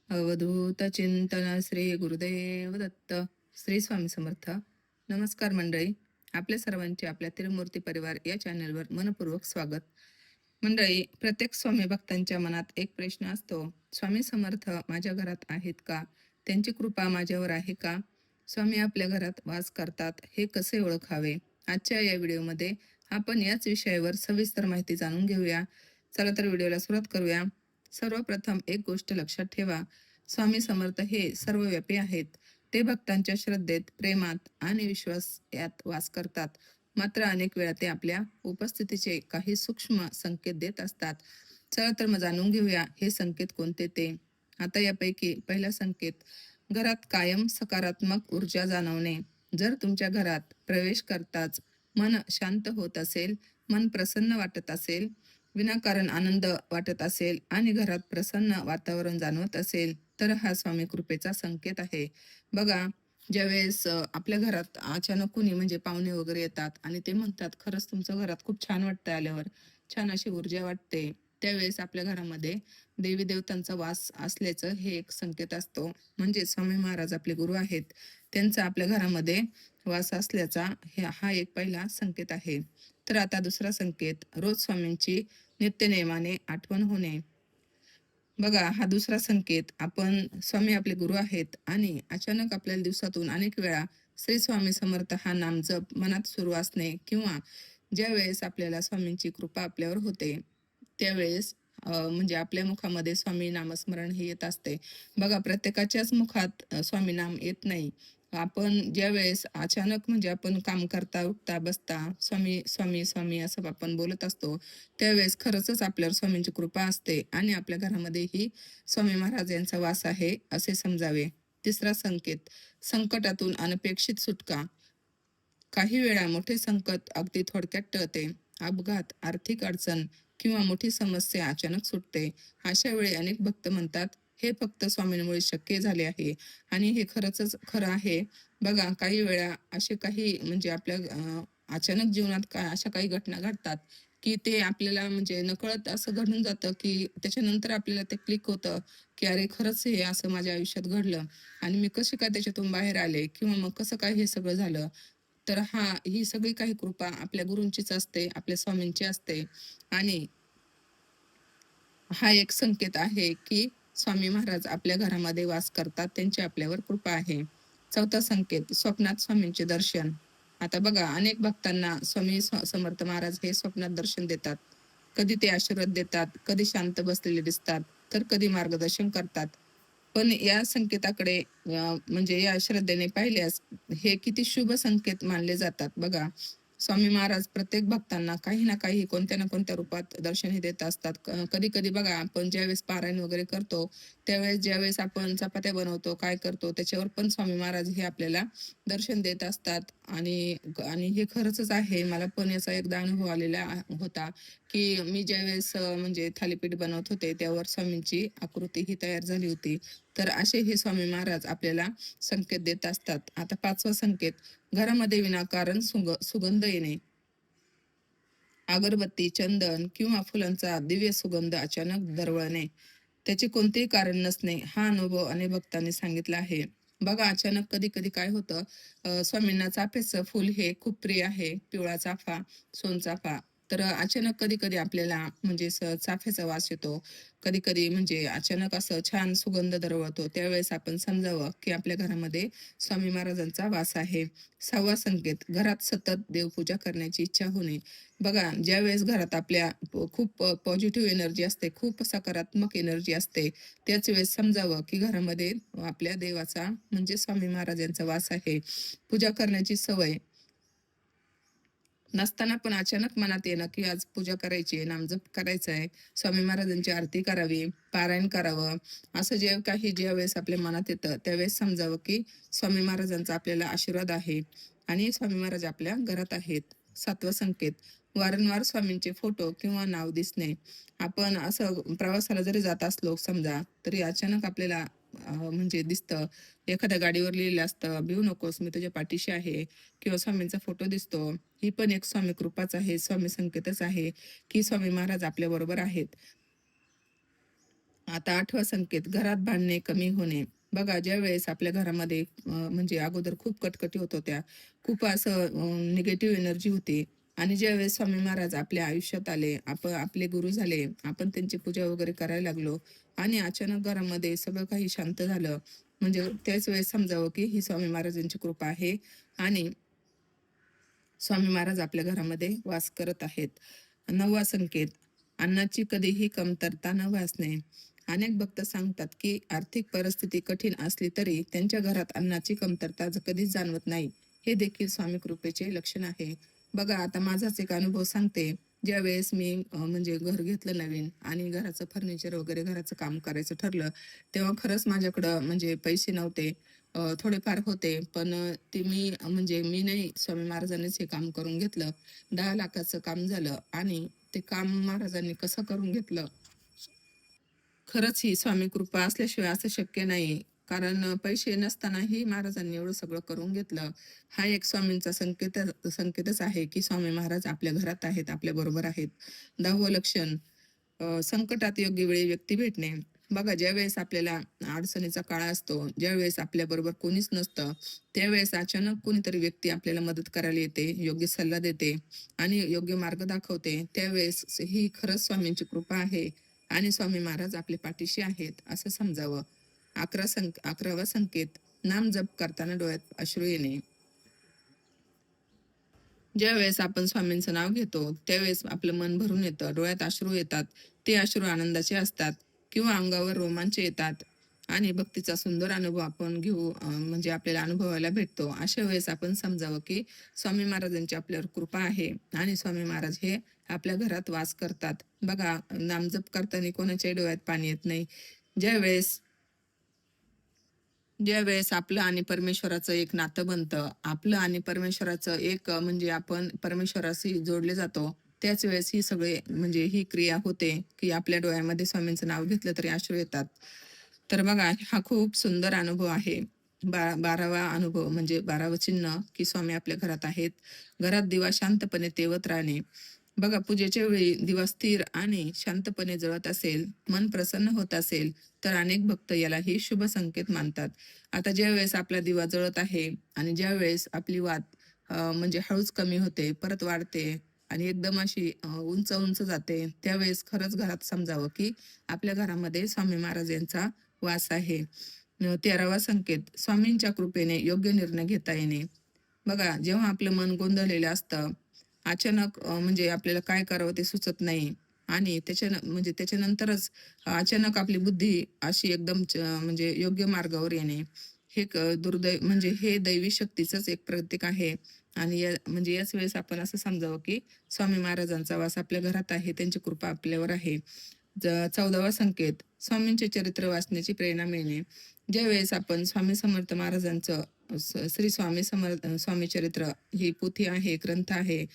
अवधूत चिंतन श्री गुरुदेव दत्त. श्री स्वामी समर्थ. नमस्कार मंडळी. आपल्या सर्वांचे आपल्या तिरुमूर्ती परिवार या चॅनलवर मनपूर्वक स्वागत. मंडळी, प्रत्येक स्वामी भक्तांच्या मनात एक प्रश्न असतो, स्वामी समर्थ माझ्या घरात आहेत का? त्यांची कृपा माझ्यावर आहे का? स्वामी आपल्या घरात वास करतात, हे कसे ओळखावे? आजच्या या व्हिडिओमध्ये आपण याच विषयावर सविस्तर माहिती जाणून घेऊया. चला तर व्हिडिओला सुरुवात करूया. सर्वप्रथम एक गोष्ट लक्षात ठेवा, स्वामी समर्थ हे सर्वव्यापी आहेत. ते भक्तांच्या श्रद्धेत, प्रेमात आणि विश्वास यात वास करतात. मात्र अनेक वेळा ते आपल्या उपस्थितीचे काही सूक्ष्म संकेत देत असतात. चला तर मग जाणून घेऊया हे संकेत कोणते ते. आता यापैकी पहिला संकेत, घरात कायम सकारात्मक ऊर्जा जाणवणे. जर तुमच्या घरात प्रवेश करताच मन शांत होत असेल, मन प्रसन्न वाटत असेल, विनाकारण आनंद वाटत असेल आणि घरात प्रसन्न वातावरण जाणवत असेल, तर हा स्वामी कृपेचा संकेत आहे. बघा, ज्यावेळेस आपल्या घरात अचानक कुणी म्हणजे पाहुणे वगैरे येतात आणि ते म्हणतात, खरंच तुमचं घरात खूप छान वाटतं आल्यावर, छान अशी ऊर्जा वाटते, त्यावेळेस आपल्या घरामध्ये देवी देवतांचा वास असल्याचं हे एक संकेत असतो. म्हणजे स्वामी महाराज आपले गुरु आहेत, त्यांचा आपल्या घरामध्ये वास असल्याचा हा एक पहिला संकेत आहे. तर आता दुसरा संकेत, रोज स्वामींची नित्यनेमाने आठवण होणे. बघा, हा दुसरा संकेत, आपण स्वामी आपले गुरु आहेत आणि अचानक आपल्याला दिवसातून अनेक वेळा श्री स्वामी समर्थ हा नाम जप मनात सुरू असणे, किंवा ज्या वेळेस आपल्याला स्वामींची कृपा आपल्यावर होते त्यावेळेस म्हणजे आपल्या मुखामध्ये स्वामी नामस्मरण हे येत असते. बघा, प्रत्येकाच्याच मुखात स्वामी नाम येत नाही. आपण ज्या वेळेस अचानक म्हणजे आपण काम करता, उठता, बसता स्वामी स्वामी स्वामी असं आपण बोलत असतो, त्यावेळेस खरंच आपल्यावर स्वामींची कृपा असते आणि आपल्या घरामध्ये ही स्वामी महाराज यांचा वास आहे असे समजावे. तिसरा संकेत, संकटातून अनपेक्षित सुटका. काही वेळा मोठे संकट अगदी थोडक्यात टळते. अपघात, आर्थिक अडचण किंवा मोठी समस्या अचानक सुटते. अशा वेळी अनेक भक्त म्हणतात, हे फक्त स्वामींमुळे शक्य झाले आहे. आणि हे खरंच खरं आहे. बघा, काही वेळा असे काही म्हणजे आपल्या अचानक जीवनात अशा काही घटना घडतात की ते आपल्याला म्हणजे नकळत असं घडून जातं, की त्याच्यानंतर आपल्याला ते क्लिक होतं, की अरे खरंच हे असं माझ्या आयुष्यात घडलं आणि मी कसे काय त्याच्यातून बाहेर आले, किंवा मग कसं काय हे सगळं झालं. तर ही सगळी काही कृपा आपल्या गुरूंचीच असते, आपल्या स्वामींची असते. आणि हा एक संकेत आहे की स्वामी महाराज आपल्या घरामध्ये वास करतात, त्यांची आपल्यावर कृपा आहे. चौथा संकेत, स्वप्नात स्वामींचे दर्शन. आता बघा, अनेक भक्तांना स्वामी समर्थ महाराज हे स्वप्नात दर्शन देतात. कधी ते आशीर्वाद देतात, कधी शांत बसलेले दिसतात, तर कधी मार्गदर्शन करतात. पण या संकेताकडे म्हणजे या श्रद्धेने पाहिल्यास हे किती शुभ संकेत मानले जातात. बघा, स्वामी महाराज प्रत्येक भक्तांना काही ना काही, कोणत्या ना कोणत्या रूपात दर्शन देत असतात. कधी कधी बघा, आपण ज्यावेळेस पारायण वगैरे करतो त्यावेळेस, ज्यावेळेस आपण चपात्या बनवतो, काय करतो, त्याच्यावर पण स्वामी महाराज हे आपल्याला दर्शन देत असतात. आणि आणि हे खरंच आहे. मला पण याचा एकदा अनुभव आलेला होता, की मी ज्यावेळेस म्हणजे थालीपीठ बनवत होते त्यावर स्वामींची आकृती ही तयार झाली होती. तर असे हे स्वामी महाराज आपल्याला संकेत देत असतात. आता पाचवा संकेत, घरामध्ये विनाकारण सुगंध येणे. अगरबत्ती, चंदन किंवा फुलांचा दिव्य सुगंध अचानक दरवळणे, त्याचे कोणतेही कारण नसणे, हा अनुभव अनेक भक्तांनी सांगितला आहे. बघा, अचानक कधी कधी काय होतं, स्वामींना चाफ्याचं फुल हे खूप प्रिय आहे, पिवळा चाफा, सोनचाफा. तर अचानक कधी कधी आपल्याला म्हणजे चाफ्याचा वास येतो. कधी कधी म्हणजे अचानक असं छान सुगंध दरवळतो, त्यावेळेस आपण समजावं की आपल्या घरामध्ये स्वामी महाराजांचा वास आहे. सहावा संकेत, घरात सतत देवपूजा करण्याची इच्छा होणे. बघा, ज्यावेळेस घरात आपल्या खूप पॉझिटिव्ह एनर्जी असते, खूप सकारात्मक एनर्जी असते, त्याच वेळेस समजावं की घरामध्ये आपल्या देवाचा म्हणजे स्वामी महाराजांचा वास आहे. पूजा करण्याची सवय नसताना पण अचानक मनात येणं की आज पूजा करायची आहे, नामजप करायचा आहे, स्वामी महाराजांची आरती करावी, पारायण करावं, असं जे काही ज्यावेळेस आपल्या मनात येतं त्यावेळेस समजावं की स्वामी महाराजांचा आपल्याला आशीर्वाद आहे आणि स्वामी महाराज आपल्या घरात आहेत. सातवा संकेत, वारंवार स्वामींचे फोटो किंवा नाव दिसणे. आपण असं प्रवासाला जरी जात असलो समजा, तरी अचानक आपल्याला म्हणजे दिसतं, एखाद्या गाडीवर लिहिलेलं असतं, भिवू नकोस मी तुझ्या पाठीशी आहे, किंवा स्वामींचा फोटो दिसतो. ही पण एक स्वामी कृपाच आहे, स्वामी संकेतच आहे की स्वामी महाराज आपल्या बरोबर आहेत. आता 8वा संकेत, घरात भांडणे कमी होणे. बघा, ज्यावेळेस आपल्या घरामध्ये म्हणजे अगोदर खूप कटकटी होत होत्या, खूप असं निगेटिव्ह एनर्जी होती आणि ज्यावेळेस स्वामी महाराज आपल्या आयुष्यात आले, आपले गुरु झाले, आपण त्यांची पूजा वगैरे करायला लागलो आणि अचानक घरामध्ये सगळं काही शांत झालं. म्हणजे त्याच वेळेस समजावं की ही स्वामी महाराजांची कृपा आहे आणि स्वामी महाराज आपल्या घरामध्ये वास करत आहेत. 9वा संकेत, अन्नाची कधीही कमतरता न भासणे. अनेक भक्त सांगतात की आर्थिक परिस्थिती कठीण असली तरी त्यांच्या घरात अन्नाची कमतरता कधीच जाणवत नाही. हे देखील स्वामी कृपेचे लक्षण आहे. बघा, आता माझाच एक अनुभव सांगते. ज्यावेळेस मी म्हणजे घर घेतलं नवीन आणि घराचं फर्निचर वगैरे घराचं काम करायचं ठरलं, तेव्हा खरंच माझ्याकडं म्हणजे पैसे नव्हते. थोडेफार होते, पण ते म्हणजे मी नाही, स्वामी महाराजांनीच हे काम करून घेतलं. 10 लाखाचं काम झालं आणि ते काम महाराजांनी कसं करून घेतलं. खरंच ही स्वामी कृपा असल्याशिवाय असं शक्य नाही. कारण पैसे नसतानाही महाराजांनी एवढं सगळं करून घेतलं. हा एक स्वामींचा संकेतच आहे, की स्वामी महाराज आपल्या घरात आहेत, आपल्या बरोबर आहेत. 10वं लक्षण, संकटात योग्य वेळी व्यक्ती भेटणे. बघा, ज्यावेळेस आपल्याला अडचणीचा काळ असतो, ज्यावेळेस आपल्याबरोबर कोणीच नसतं, त्यावेळेस अचानक कोणीतरी व्यक्ती आपल्याला मदत करायला येते, योग्य सल्ला देते आणि योग्य मार्ग दाखवते. त्यावेळेस ही खरंच स्वामींची कृपा आहे आणि स्वामी महाराज आपल्या पाठीशी आहेत असं समजावं. 11वा संकेत, नाम जप करताना डोळ्यात अश्रू येणे. ज्यावेळेस आपण स्वामींचं नाव घेतो, त्यावेळेस आपलं मन भरून येतं, डोळ्यात अश्रू येतात. ते अश्रू आनंदाचे असतात किंवा अंगावर रोमांच येतात आणि भक्तीचा सुंदर अनुभव आपण म्हणजे आपल्याला अनुभवायला भेटतो. अशा वेळेस आपण समजावं, की स्वामी महाराजांची आपल्यावर कृपा आहे आणि स्वामी महाराज हे आपल्या घरात वास करतात. बघा, नामजप करताना कोणाच्याही डोळ्यात पाणी येत नाही. ज्यावेळेस ज्यावेळेस आपलं आणि परमेश्वराचं एक नातं बनतं, आपलं आणि परमेश्वराचं एक म्हणजे आपण परमेश्वराशी जोडले जातो, त्याच वेळेस ही सगळे म्हणजे ही क्रिया होते, की आपल्या डोळ्यामध्ये स्वामींचं नाव घेतलं तरी अश्रू येतात. तर बघा, हा खूप सुंदर अनुभव आहे. 12वा अनुभव म्हणजे 12वं चिन्ह, की स्वामी आपल्या घरात आहेत. घरात दिवा शांतपणे तेवत राहणे. बघा, पूजेच्या वेळी दिवा स्थिर आणि शांतपणे जळत असेल, मन प्रसन्न होत असेल, तर अनेक भक्त यालाही शुभ संकेत मानतात. आता ज्यावेळेस आपला दिवा जळत आहे आणि ज्यावेळेस आपली वात म्हणजे हळूच कमी होते, परत वाढते आणि एकदम अशी उंच उंच जाते, त्यावेळेस खरंच घरात समजावं, की आपल्या घरामध्ये स्वामी महाराज यांचा वास आहे. 13वा संकेत, स्वामींच्या कृपेने योग्य निर्णय घेता येणे. बघा, जेव्हा आपलं मन गोंधळलेलं असतं, अचानक म्हणजे आपल्याला काय करावं ते सुचत नाही आणि म्हणजे त्याच्यानंतरच अचानक आपली बुद्धी अशी एकदम म्हणजे योग्य मार्गावर येणे. हे म्हणजे हे दैवी शक्तीचंच एक प्रतीक आहे आणि म्हणजे याच वेळेस आपण असं समजावं, की स्वामी महाराजांचा वास आपल्या घरात आहे, त्यांची कृपा आपल्यावर आहे. 14वा संकेत, स्वामींचे चरित्र वाचण्याची प्रेरणा मिळणे. ज्यावेळेस आपण स्वामी समर्थ महाराजांचं श्री स्वामी चरित्र ही पोथी आहे, ग्रंथ आहे,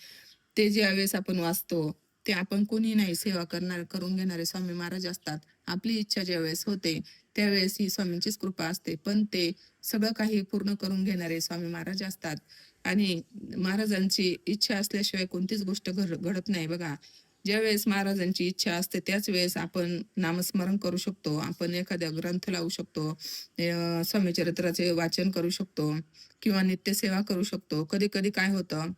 ते ज्यावेळेस आपण वाचतो, ते आपण कोणी नाही, सेवा करून घेणारे स्वामी महाराज असतात. आपली इच्छा ज्यावेळेस होते, त्यावेळेस ही स्वामींचीच कृपा असते. पण ते सगळं काही पूर्ण करून घेणारे स्वामी महाराज असतात आणि महाराजांची इच्छा असल्याशिवाय कोणतीच गोष्ट घडत नाही. बघा, ज्यावेळेस महाराजांची इच्छा असते त्याच वेळेस आपण नामस्मरण करू शकतो, आपण एखाद्या ग्रंथ लावू शकतो, स्वामीचरित्राचे वाचन करू शकतो किंवा नित्यसेवा करू शकतो. कधी कधी काय होतं,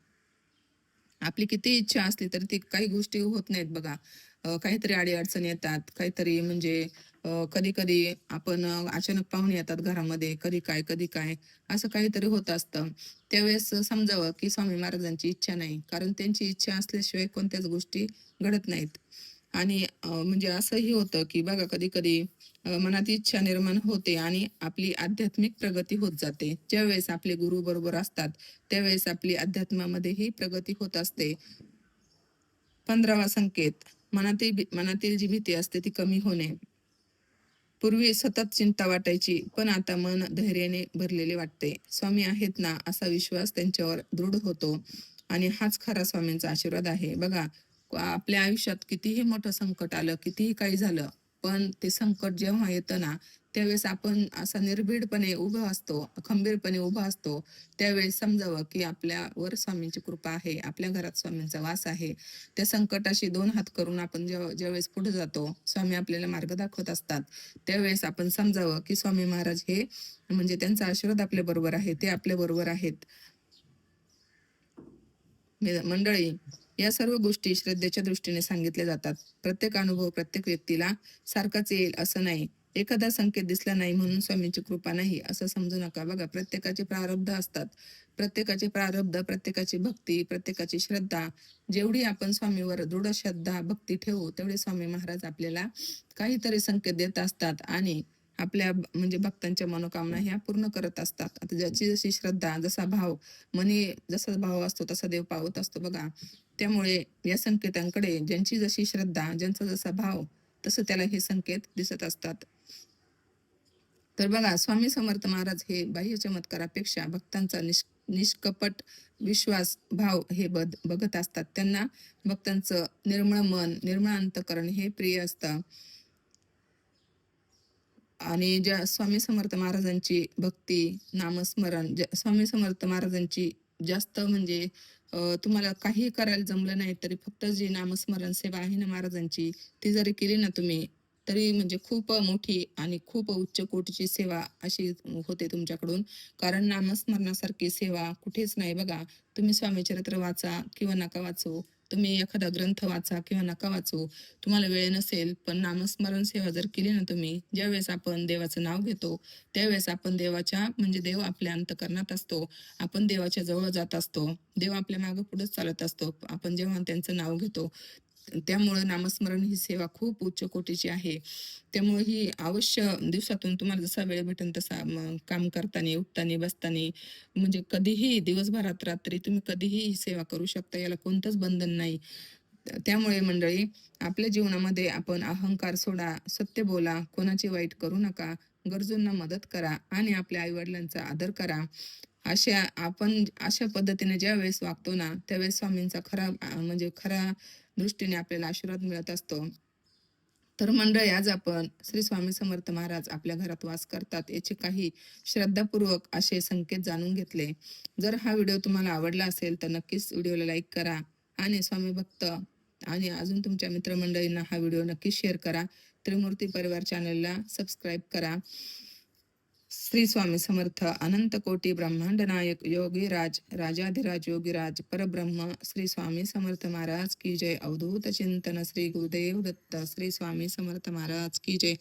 आपली किती इच्छा असली तरी ती काही गोष्टी होत नाहीत. बघा, काहीतरी अडी-अडचणी येतात, काहीतरी म्हणजे कधी-कधी आपण अचानक पाहुणे येतात घरामध्ये, कधी काय असं काहीतरी होत असतं. त्यावेळेस समजावं की स्वामी महाराजांची इच्छा नाही, कारण त्यांची इच्छा असल्याशिवाय कोणत्याच गोष्टी घडत नाहीत. आणि म्हणजे असंही होतं की बघा, कधी-कधी मनात इच्छा निर्माण होते आणि आपली आध्यात्मिक प्रगती होत जाते. ज्यावेळेस आपले गुरु बरोबर असतात, त्यावेळेस आपली अध्यात्मामध्येही प्रगती होत असते. 15वा संकेत, मनातील जी भीती असते ती कमी होणे. पूर्वी सतत चिंता वाटायची, पण आता मन धैर्याने भरलेले वाटते. स्वामी आहेत ना, असा विश्वास त्यांच्यावर दृढ होतो आणि हाच खरा स्वामींचा आशीर्वाद आहे. बघा, आपल्या आयुष्यात कितीही मोठं संकट आलं, कितीही काही झालं, पण ते संकट जेव्हा येतं ना, त्यावेळेस आपण असा निर्भीडपणे उभा असतो, खंबीरपणे उभा असतो. त्यावेळेस समजावं, की आपल्यावर स्वामींची कृपा आहे, आपल्या घरात स्वामींचा वास आहे. त्या संकटाशी 2 हात करून आपण ज्यावेळेस पुढे जातो, स्वामी आपल्याला मार्ग दाखवत असतात. त्यावेळेस आपण समजावं, की स्वामी महाराज हे म्हणजे त्यांचा आशीर्वाद आपल्याबरोबर आहे, ते आपल्याबरोबर आहेत. मंडळी, या सर्व गोष्टी श्रद्धेच्या दृष्टीने सांगितल्या जातात. प्रत्येक अनुभव प्रत्येक व्यक्तीला सारखाच येईल असं नाही. एखादा संकेत दिसला नाही म्हणून स्वामींची कृपा नाही असं समजू नका. बघा, प्रत्येकाचे प्रारब्ध असतात. प्रत्येकाचे प्रारब्ध, प्रत्येकाची भक्ती, प्रत्येकाची श्रद्धा, जेवढी आपण स्वामीवर दृढ श्रद्धा, भक्ती ठेवू, तेवढे स्वामी महाराज आपल्याला काहीतरी संकेत देत असतात आणि आपल्या म्हणजे भक्तांच्या मनोकामना ह्या पूर्ण करत असतात. आता ज्याची जशी श्रद्धा, जसा भाव, मनी जसा भाव असतो तसा देव पावत असतो बघा. त्यामुळे या संकेतांकडे ज्यांची जशी श्रद्धा, ज्यांचा जसा भाव, तसं त्याला हे संकेत दिसत असतात. तर बघा, स्वामी समर्थ महाराज हे बाह्य चमत्कारापेक्षा भक्तांचा निष्कपट विश्वास, भाव हे बघत असतात. त्यांना भक्तांचं निर्मळ मन, निर्मळ अंतःकरण हे प्रिय असतं. आणि ज्या स्वामी समर्थ महाराजांची भक्ती, नामस्मरण, स्वामी समर्थ महाराजांची जास्त म्हणजे तुम्हाला काही करायला जमलं नाही तरी फक्त जी नामस्मरण सेवा आहे ना महाराजांची, ती जरी केली ना तुम्ही, तरी म्हणजे खूप मोठी आणि खूप उच्च कोटीची सेवा अशी होते तुमच्याकडून. कारण नामस्मरणासारखी सेवा कुठेच नाही बघा. तुम्ही स्वामीचरित्र वाचा किंवा नका वाचू, तुम्ही एखादा ग्रंथ वाचा किंवा नका वाचू, तुम्हाला वेळ नसेल, पण नामस्मरण सेवा जर केली ना तुम्ही, ज्यावेळेस आपण देवाचं नाव घेतो, त्यावेळेस आपण देवाच्या म्हणजे देव आपल्या अंतःकरणात असतो. आपण देवाच्या जवळ जात असतो. देव आपल्या मागे पुढेच चालत असतो. आपण जेव्हा त्यांचं नाव घेतो. त्यामुळे नामस्मरण ही सेवा खूप उच्च कोटीची आहे. त्यामुळे ही अवश्य दिवसातून तुम्हाला जसा वेळ भेटेल तसा काम करताना, उठताना, बसताना म्हणजे कधीही दिवसभरात, रात्री तुम्ही कधीही ही सेवा करू शकता. याला कोणतंच बंधन नाही. त्यामुळे मंडळी, आपल्या जीवनामध्ये आपण अहंकार सोडा, सत्य बोला, कोणाची वाईट करू नका, गरजूंना मदत करा आणि आपल्या आई-वडिलांचा आदर करा. आपण अशा पद्धतीने ज्यावेळेस वागतो ना, त्यावेळेस स्वामींचा म्हणजे खरा दृष्टीने आपल्याला आशीर्वाद मिळत असतो. तर मंडळी, आज आपण श्री स्वामी समर्थ महाराज आपल्या घरात वास करतात याचे काही श्रद्धापूर्वक असे संकेत जाणून घेतले. जर हा व्हिडिओ तुम्हाला आवडला असेल तर नक्कीच व्हिडिओला लाईक करा आणि स्वामी भक्त आणि अजून तुमच्या मित्रमंडळींना हा व्हिडिओ नक्कीच शेअर करा. त्रिमूर्ती परिवार चॅनलला सबस्क्राईब करा. श्री स्वामी समर्थ. अनंत कोटी ब्रह्मांड नायक योगीराज राजाधिराज योगीराज परब्रह्म श्री स्वामी समर्थ महाराज की जय. अवधूत चिंतन श्री गुरुदेव दत्त. श्री स्वामी समर्थ महाराज की जय.